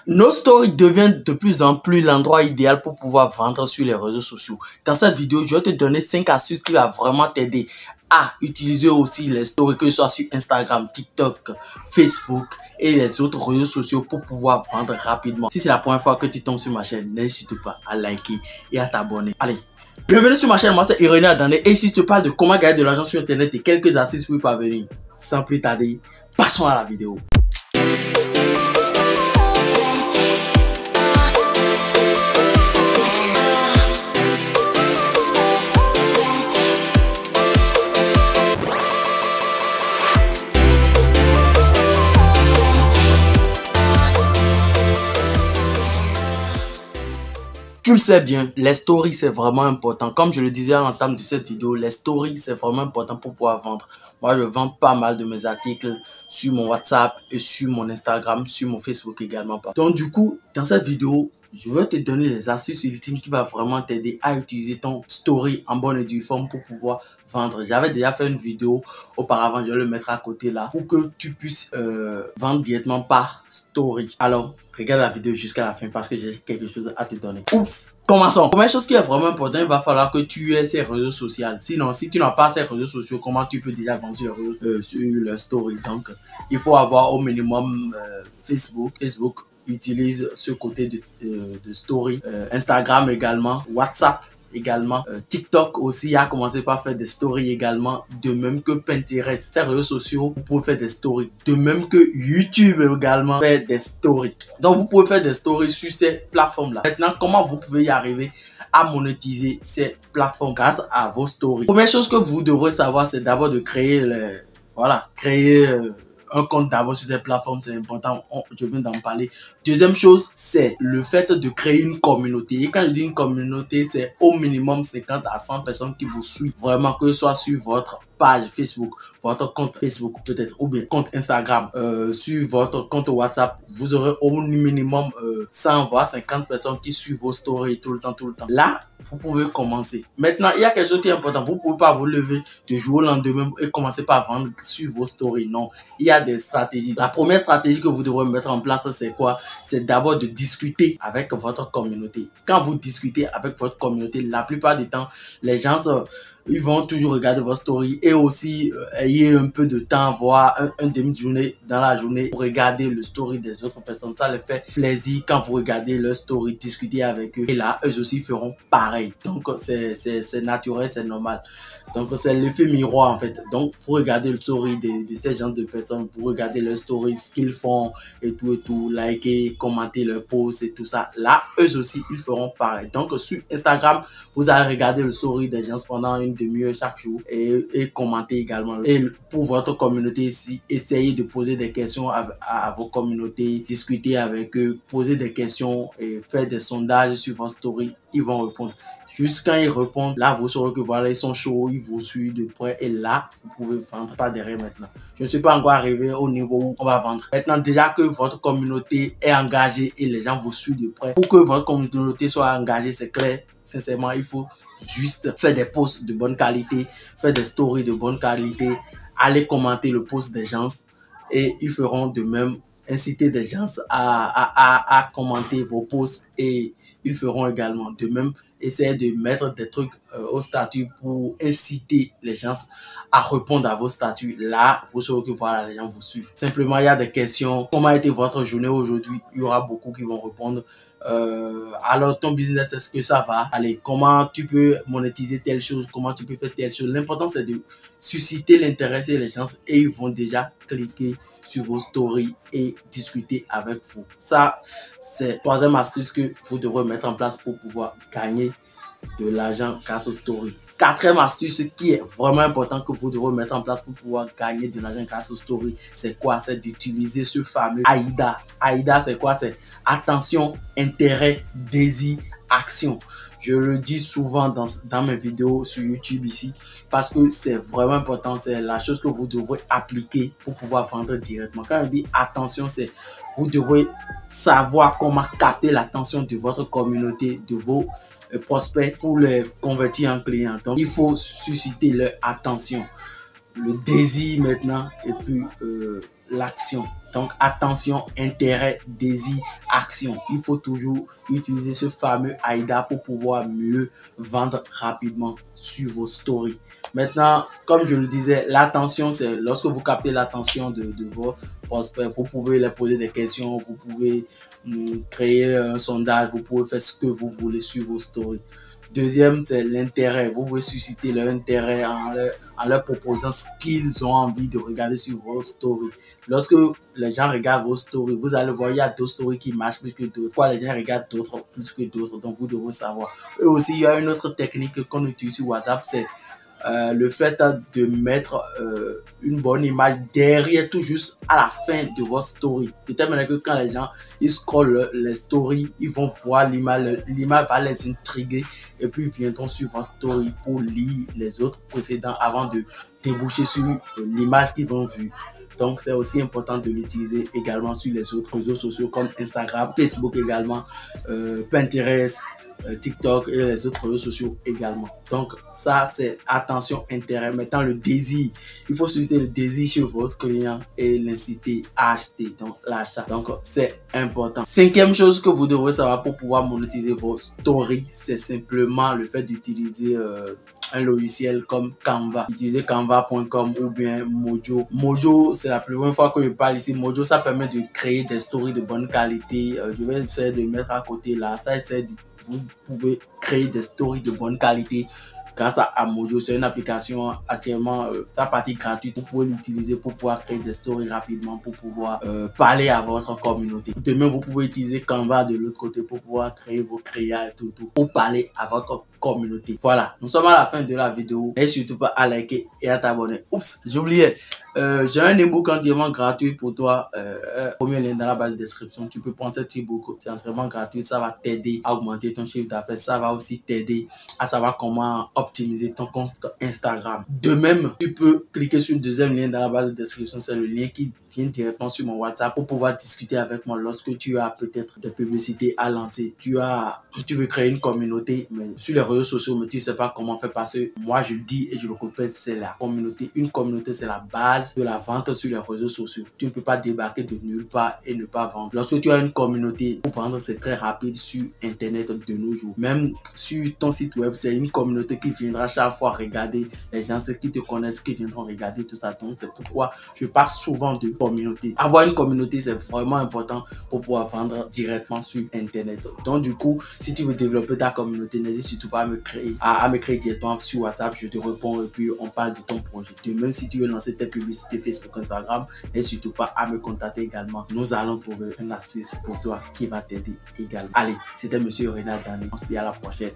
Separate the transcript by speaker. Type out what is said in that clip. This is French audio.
Speaker 1: Nos stories deviennent de plus en plus l'endroit idéal pour pouvoir vendre sur les réseaux sociaux. Dans cette vidéo, je vais te donner 5 astuces qui vont vraiment t'aider à utiliser aussi les stories, que ce soit sur Instagram, TikTok, Facebook et les autres réseaux sociaux pour pouvoir vendre rapidement. Si c'est la première fois que tu tombes sur ma chaîne, n'hésite pas à liker et à t'abonner. Allez, bienvenue sur ma chaîne, moi c'est Irénée Adane et si je te parle de comment gagner de l'argent sur internet et quelques astuces pour y parvenir, sans plus tarder, passons à la vidéo. Tu le sais bien, les stories c'est vraiment important. Comme je le disais à l'entame de cette vidéo, les stories c'est vraiment important pour pouvoir vendre. Moi je vends pas mal de mes articles sur mon WhatsApp et sur mon Instagram, sur mon Facebook également. Donc du coup, dans cette vidéo, je vais te donner les astuces ultimes qui vont vraiment t'aider à utiliser ton story en bonne et due forme pour pouvoir vendre. J'avais déjà fait une vidéo auparavant, je vais le mettre à côté là pour que tu puisses vendre directement par story. Alors, regarde la vidéo jusqu'à la fin parce que j'ai quelque chose à te donner. Oups, commençons. Première chose qui est vraiment importante, il va falloir que tu aies ces réseaux sociaux. Sinon, si tu n'as pas ces réseaux sociaux, comment tu peux déjà vendre sur le story? Donc, il faut avoir au minimum Facebook. Facebook utilise ce côté de story, Instagram également, WhatsApp également, TikTok aussi a commencé par faire des stories également, de même que Pinterest. Ces réseaux sociaux, vous pouvez faire des stories, de même que YouTube également fait des stories. Donc vous pouvez faire des stories sur ces plateformes là. Maintenant, comment vous pouvez y arriver à monétiser ces plateformes grâce à vos stories? Première chose que vous devrez savoir, c'est d'abord de créer un compte d'abord sur ces plateformes, c'est important, je viens d'en parler. Deuxième chose, c'est le fait de créer une communauté. Et quand je dis une communauté, c'est au minimum 50 à 100 personnes qui vous suivent. Vraiment, que ce soit sur votre page Facebook, votre compte Facebook peut-être, ou bien compte Instagram, sur votre compte WhatsApp, vous aurez au minimum 100 voire 50 personnes qui suivent vos stories tout le temps. Là, vous pouvez commencer. Maintenant, il y a quelque chose qui est important. Vous ne pouvez pas vous lever du jour au lendemain et commencer par vendre sur vos stories. Non, il y a des stratégies. La première stratégie que vous devrez mettre en place, c'est quoi? C'est d'abord de discuter avec votre communauté. Quand vous discutez avec votre communauté, la plupart du temps, les gens ils vont toujours regarder vos stories et aussi ayez un peu de temps, voire un demi-journée dans la journée pour regarder le story des autres personnes. Ça les fait plaisir quand vous regardez leur story, discuter avec eux. Et là, eux aussi feront pareil. Donc, c'est naturel, c'est normal. Donc, c'est l'effet miroir en fait. Donc, vous regardez le story de ces gens de personnes, vous regardez leur story, ce qu'ils font et tout, liker, commenter leurs posts et tout ça. Là, eux aussi, ils feront pareil. Donc, sur Instagram, vous allez regarder le story des gens pendant une demi-heure chaque jour et commenter également. Et pour votre communauté ici, essayez de poser des questions à vos communautés, discuter avec eux, poser des questions et faire des sondages sur vos stories. Ils vont répondre. Juste quand ils répondent, là, vous saurez que voilà, ils sont chauds, ils vous suivent de près et là, vous pouvez vendre. Pas derrière maintenant. Je ne suis pas encore arrivé au niveau où on va vendre. Maintenant, déjà que votre communauté est engagée et les gens vous suivent de près, pour que votre communauté soit engagée, c'est clair. Sincèrement, il faut juste faire des posts de bonne qualité, faire des stories de bonne qualité, aller commenter le post des gens et ils feront de même, inciter des gens à commenter vos posts et ils feront également de même. Essayez de mettre des trucs au statut pour inciter les gens à répondre à vos statuts. Là, vous saurez que voilà, les gens vous suivent. Simplement, il y a des questions. Comment a été votre journée aujourd'hui? Il y aura beaucoup qui vont répondre. Alors, ton business, est-ce que ça va? Allez, comment tu peux monétiser telle chose? Comment tu peux faire telle chose? L'important, c'est de susciter l'intérêt des les gens et ils vont déjà cliquer sur vos stories et discuter avec vous. Ça, c'est la troisième astuce que vous devrez mettre en place pour pouvoir gagner de l'argent grâce aux stories. Quatrième astuce qui est vraiment important que vous devrez mettre en place pour pouvoir gagner de l'argent grâce aux stories, c'est quoi? C'est d'utiliser ce fameux AIDA. AIDA, c'est quoi? C'est attention, intérêt, désir, action. Je le dis souvent dans mes vidéos sur YouTube ici parce que c'est vraiment important. C'est la chose que vous devrez appliquer pour pouvoir vendre directement. Quand je dis attention, c'est vous devrez savoir comment capter l'attention de votre communauté, de vos prospects pour les convertir en clients. Donc, il faut susciter leur attention, le désir maintenant et puis l'action. Donc, attention, intérêt, désir, action. Il faut toujours utiliser ce fameux AIDA pour pouvoir mieux vendre rapidement sur vos stories. Maintenant, comme je le disais, l'attention, c'est lorsque vous captez l'attention de vos prospects, vous pouvez leur poser des questions, vous pouvez créer un sondage, vous pouvez faire ce que vous voulez sur vos stories. Deuxième, c'est l'intérêt. Vous pouvez susciter leur intérêt en leur proposant ce qu'ils ont envie de regarder sur vos stories. Lorsque les gens regardent vos stories, vous allez voir, il y a d'autres stories qui marchent plus que d'autres. Pourquoi les gens regardent d'autres plus que d'autres? Donc, vous devez savoir. Et aussi, il y a une autre technique qu'on utilise sur WhatsApp, c'est le fait de mettre une bonne image derrière, tout juste à la fin de votre story. De telle manière que quand les gens ils scrollent les stories, ils vont voir l'image va les intriguer et puis ils viendront sur votre story pour lire les autres précédents avant de déboucher sur l'image qu'ils vont voir. Donc, c'est aussi important de l'utiliser également sur les autres réseaux sociaux comme Instagram, Facebook également, Pinterest, TikTok et les autres réseaux sociaux également. Donc, ça, c'est attention, intérêt. Maintenant, le désir. Il faut susciter le désir chez votre client et l'inciter à acheter, donc l'achat. Donc, c'est important. Cinquième chose que vous devrez savoir pour pouvoir monétiser vos stories, c'est simplement le fait d'utiliser un logiciel comme Canva. Utilisez canva.com ou bien Mojo. Mojo, c'est la première fois que je parle ici. Mojo, ça permet de créer des stories de bonne qualité. Je vais essayer de le mettre à côté là. Ça essaie de vous pouvez créer des stories de bonne qualité grâce à Mojo. C'est une application actuellement, sa partie gratuite. Vous pouvez l'utiliser pour pouvoir créer des stories rapidement, pour pouvoir parler à votre communauté. Demain, vous pouvez utiliser Canva de l'autre côté pour pouvoir créer vos créas et tout, pour parler à votre communauté. Voilà, nous sommes à la fin de la vidéo. N'hésite surtout pas à liker et à t'abonner. Oups, j'oubliais. J'ai un ebook entièrement gratuit pour toi. Premier lien dans la barre de description. Tu peux prendre cet ebook. C'est entièrement gratuit. Ça va t'aider à augmenter ton chiffre d'affaires. Ça va aussi t'aider à savoir comment optimiser ton compte Instagram. De même, tu peux cliquer sur le deuxième lien dans la barre de description. C'est le lien qui vient directement sur mon WhatsApp pour pouvoir discuter avec moi lorsque tu as peut-être des publicités à lancer. Tu veux créer une communauté, mais sur les réseaux sociaux, mais tu ne sais pas comment faire parce que moi, je le dis et je le répète, c'est la communauté. Une communauté, c'est la base de la vente sur les réseaux sociaux. Tu ne peux pas débarquer de nulle part et ne pas vendre. Lorsque tu as une communauté, pour vendre, c'est très rapide sur Internet de nos jours. Même sur ton site web, c'est une communauté qui viendra chaque fois regarder les gens qui te connaissent, qui viendront regarder tout ça. Donc, c'est pourquoi je parle souvent de communauté. Avoir une communauté, c'est vraiment important pour pouvoir vendre directement sur Internet. Donc, du coup, si tu veux développer ta communauté, n'hésite surtout pas à me créer directement sur WhatsApp. Je te réponds et puis on parle de ton projet. De même, si tu veux lancer tes publicités Facebook, Instagram, n'hésite surtout pas à me contacter également. Nous allons trouver une astuce pour toi qui va t'aider également. Allez, c'était Monsieur Renald Dani. On se dit à la prochaine.